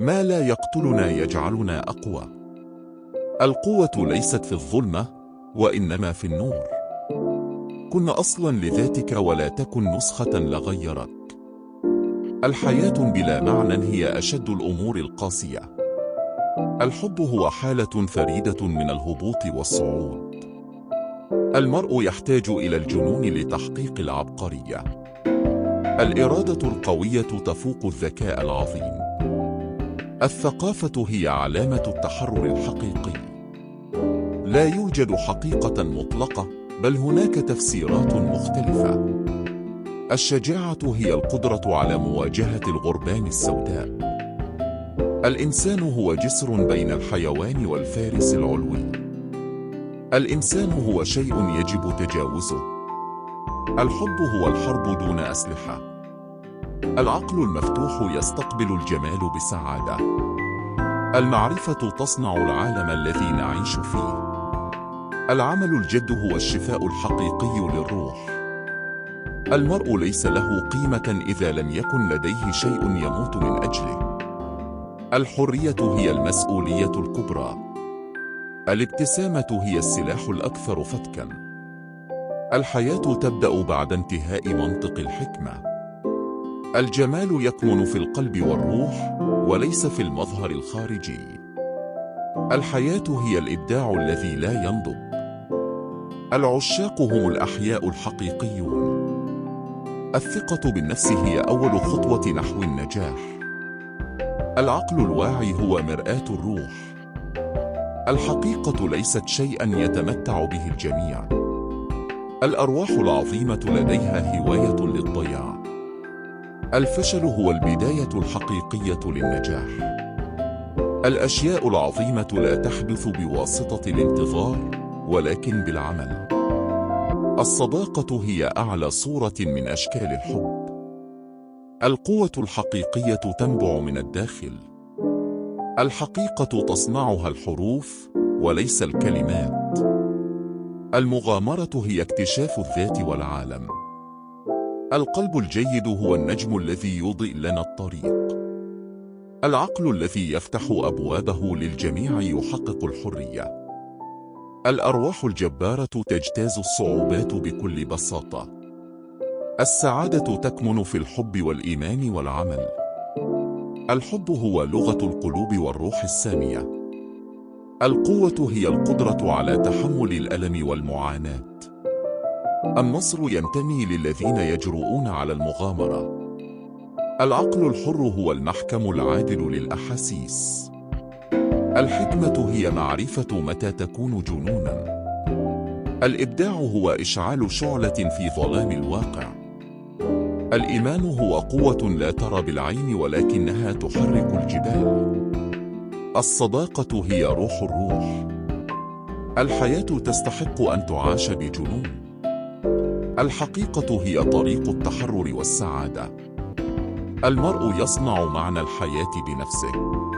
ما لا يقتلنا يجعلنا أقوى. القوة ليست في الظلمة، وإنما في النور. كن أصلا لذاتك ولا تكن نسخة لغيرك. الحياة بلا معنى هي أشد الأمور القاسية. الحب هو حالة فريدة من الهبوط والصعود. المرء يحتاج إلى الجنون لتحقيق العبقرية. الإرادة القوية تفوق الذكاء العظيم. الثقافة هي علامة التحرر الحقيقي. لا يوجد حقيقة مطلقة، بل هناك تفسيرات مختلفة. الشجاعة هي القدرة على مواجهة الغربان السوداء. الإنسان هو جسر بين الحيوان والفارس العلوي. الإنسان هو شيء يجب تجاوزه. الحب هو الحرب دون أسلحة. العقل المفتوح يستقبل الجمال بسعادة. المعرفة تصنع العالم الذي نعيش فيه. العمل الجد هو الشفاء الحقيقي للروح. المرء ليس له قيمة إذا لم يكن لديه شيء يموت من أجله. الحرية هي المسؤولية الكبرى. الابتسامة هي السلاح الأكثر فتكاً. الحياة تبدأ بعد انتهاء منطق الحكمة. الجمال يكمن في القلب والروح، وليس في المظهر الخارجي. الحياة هي الإبداع الذي لا ينضب. العشاق هم الأحياء الحقيقيون. الثقة بالنفس هي أول خطوة نحو النجاح. العقل الواعي هو مرآة الروح. الحقيقة ليست شيئاً يتمتع به الجميع. الأرواح العظيمة لديها هواية للضياع. الفشل هو البداية الحقيقية للنجاح. الأشياء العظيمة لا تحدث بواسطة الانتظار، ولكن بالعمل. الصداقة هي أعلى صورة من أشكال الحب. القوة الحقيقية تنبع من الداخل. الحقيقة تصنعها الحروف وليس الكلمات. المغامرة هي اكتشاف الذات والعالم. القلب الجيد هو النجم الذي يضيء لنا الطريق. العقل الذي يفتح أبوابه للجميع يحقق الحرية. الأرواح الجبارة تجتاز الصعوبات بكل بساطة. السعادة تكمن في الحب والإيمان والعمل. الحب هو لغة القلوب والروح السامية. القوة هي القدرة على تحمل الألم والمعاناة. النصر ينتمي للذين يجرؤون على المغامرة. العقل الحر هو المحكم العادل للأحاسيس. الحكمة هي معرفة متى تكون جنوناً. الإبداع هو إشعال شعلة في ظلام الواقع. الإيمان هو قوة لا ترى بالعين ولكنها تحرك الجبال. الصداقة هي روح الروح. الحياة تستحق أن تعاش بجنون. الحقيقة هي طريق التحرر والسعادة. المرء يصنع معنى الحياة بنفسه.